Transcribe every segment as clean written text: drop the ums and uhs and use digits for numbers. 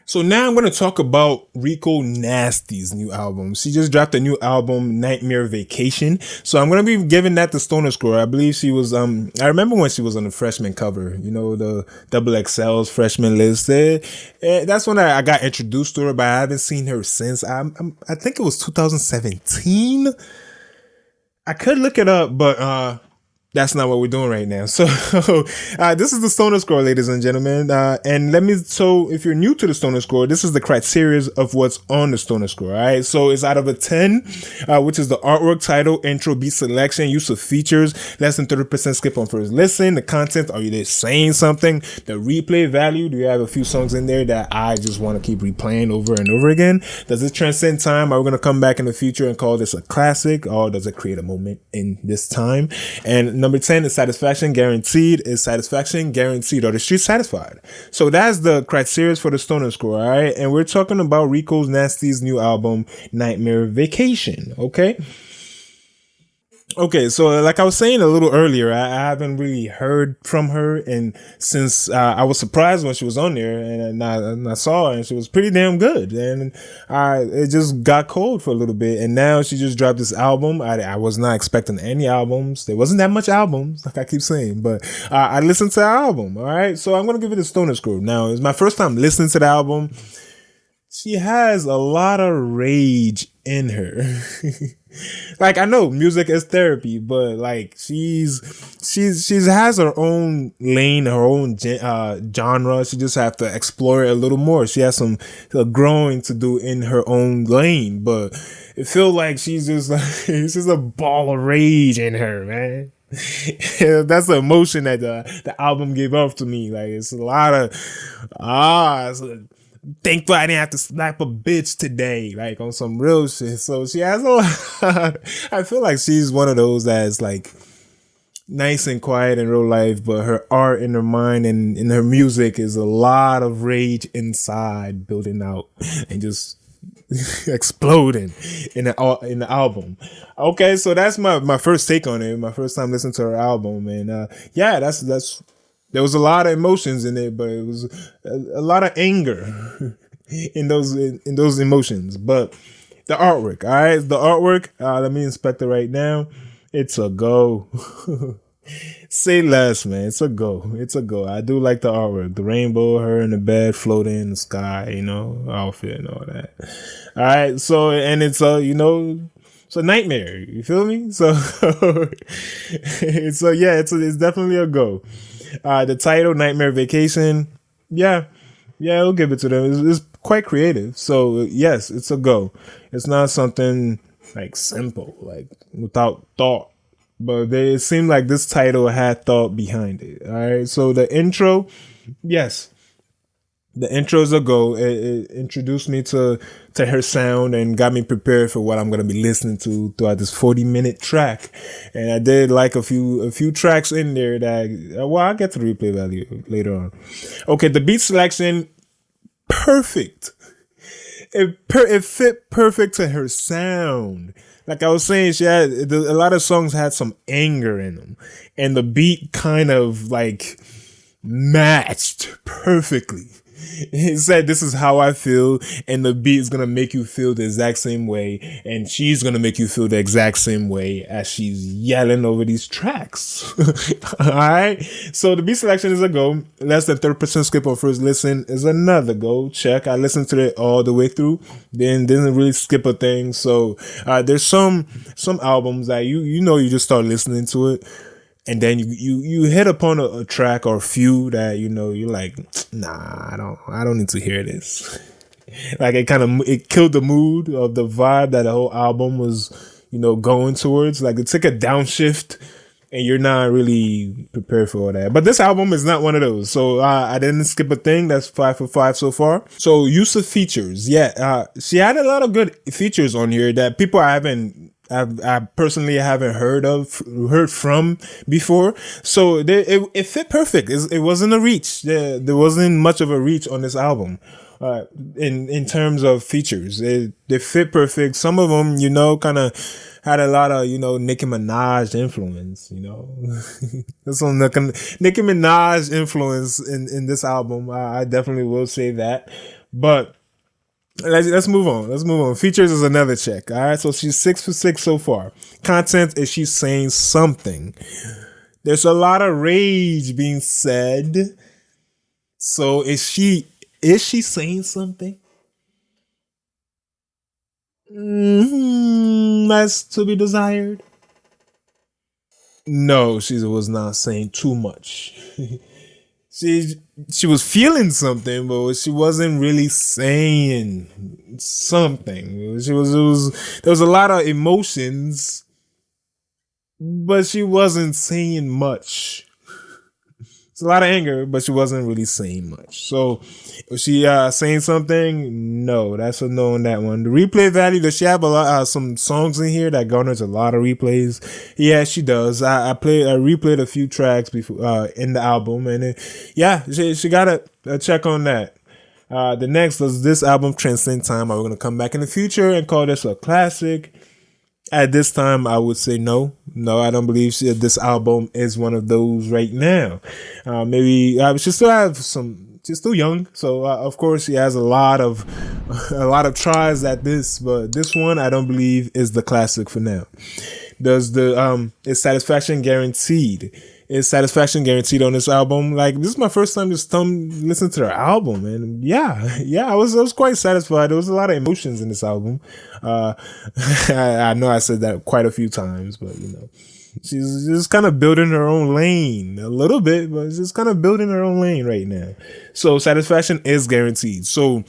So now I'm going to talk about Rico Nasty's new album. She just dropped a new album, Nightmare Vacation. So I'm going to be giving that the Stoner score. I believe she was, I remember when she was on the freshman cover, the double XL's freshman list. That's when I got introduced to her, but I haven't seen her since. I think it was 2017. I could look it up, but that's not what we're doing right now. So this is the Stoner score, ladies and gentlemen. So if you're new to the Stoner score, this is the criteria of what's on the Stoner score. All right. So it's out of a 10, which is the artwork, title, intro, beat selection, use of features, less than 30% skip on first listen. The content, are you there saying something? The replay value, do you have a few songs in there that I just want to keep replaying over and over again? Does it transcend time? Are we going to come back in the future and call this a classic, or does it create a moment in this time? And number 10 is satisfaction guaranteed. Is satisfaction guaranteed? Are the streets satisfied? So that's the criteria for the Stoner score, all right? And we're talking about Rico Nasty's new album, Nightmare Vacation, okay? Okay, so like I was saying a little earlier, I haven't really heard from her, and since I was surprised when she was on there, and I saw her, and she was pretty damn good, and it just got cold for a little bit, and now she just dropped this album. I was not expecting any albums. There wasn't that much albums, like I keep saying, but I listened to the album, all right? So I'm gonna give it a Stoner score. Now, it's my first time listening to the album. She has a lot of rage in her. Like, I know music is therapy, but like she's has her own lane, her own genre. She just have to explore it a little more. She has some growing to do in her own lane, but it feels like she's just like it's just a ball of rage in her, man. That's the emotion that the album gave off to me. Like, it's a lot of thankful I didn't have to slap a bitch today, like on some real shit. So she has a lot. I feel like she's one of those that's like nice and quiet in real life, but her art and her mind and in her music is a lot of rage inside building out and just exploding in the album. Okay, so that's my first take on it. My first time listening to her album, and yeah, that's. There was a lot of emotions in it, but it was a lot of anger in those emotions. But the artwork, all right, the artwork. Let me inspect it right now. It's a go. Say less, man. It's a go. It's a go. I do like the artwork. The rainbow, her in the bed, floating in the sky, outfit and all that. All right. So, and it's it's a nightmare. You feel me? So, it's definitely a go. The title, Nightmare Vacation, yeah, I'll give it to them. It's quite creative. So yes, it's a go. It's not something like simple, like without thought. But it seemed like this title had thought behind it. All right. So the intro, yes. The intro is a go. It introduced me to her sound and got me prepared for what I'm going to be listening to throughout this 40-minute track. And I did like a few tracks in there that, I'll get to the replay value later on. Okay, the beat selection, perfect. It fit perfect to her sound. Like I was saying, a lot of songs had some anger in them, and the beat kind of like matched perfectly. He said, "This is how I feel," and the beat is gonna make you feel the exact same way, and she's gonna make you feel the exact same way as she's yelling over these tracks. All right. So the beat selection is a go. Less than 30% skip on first listen is another go. Check. I listened to it all the way through. Then didn't really skip a thing. So there's some albums that you just start listening to it, and then you hit upon a track or a few that you're like, nah, I don't need to hear this. Like it killed the mood of the vibe that the whole album was going towards. Like it took a downshift, and you're not really prepared for all that. But this album is not one of those. So I didn't skip a thing. That's 5 for 5 so far. So use of features, yeah. She had a lot of good features on here that people I personally haven't heard from before. So it fit perfect. It wasn't a reach. There wasn't much of a reach on this album. In terms of features, they fit perfect. Some of them, kind of had a lot of, Nicki Minaj influence, There's some Nicki Minaj influence in this album. I definitely will say that. But let's move on. Let's move on. Features is another check. All right. So she's 6 for 6 so far. Content is she's saying something. There's a lot of rage being said. So is she saying something? That's to be desired. No, she was not saying too much. she she was feeling something, but she wasn't really saying something. There was a lot of emotions, but she wasn't saying much. It's a lot of anger, but she wasn't really saying much. So, was she saying something? No, that's a no on that one. The replay value, does she have a lot some songs in here that garners a lot of replays? Yeah, she does. I replayed a few tracks before in the album, and she got a check on that. The next does this album transcend time? Are we gonna come back in the future and call this a classic? At this time, I would say no. No, I don't believe this album is one of those right now. Maybe she still have some. She's still young, so of course she has a lot of tries at this. But this one, I don't believe is the classic for now. Does the is Satisfaction guaranteed? Is Satisfaction guaranteed on this album? Like, this is my first time just listen to their album, and I was quite satisfied. There was a lot of emotions in this album. I know I said that quite a few times, but she's just kind of building her own lane a little bit, but she's just kind of building her own lane right now. So Satisfaction is guaranteed. So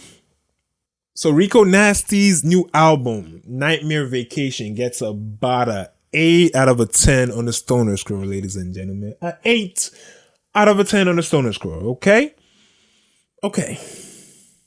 Rico Nasty's new album, Nightmare Vacation, gets about a 8 out of a 10 on the Stoner score, ladies and gentlemen. An 8 out of a 10 on the Stoner score, okay? Okay.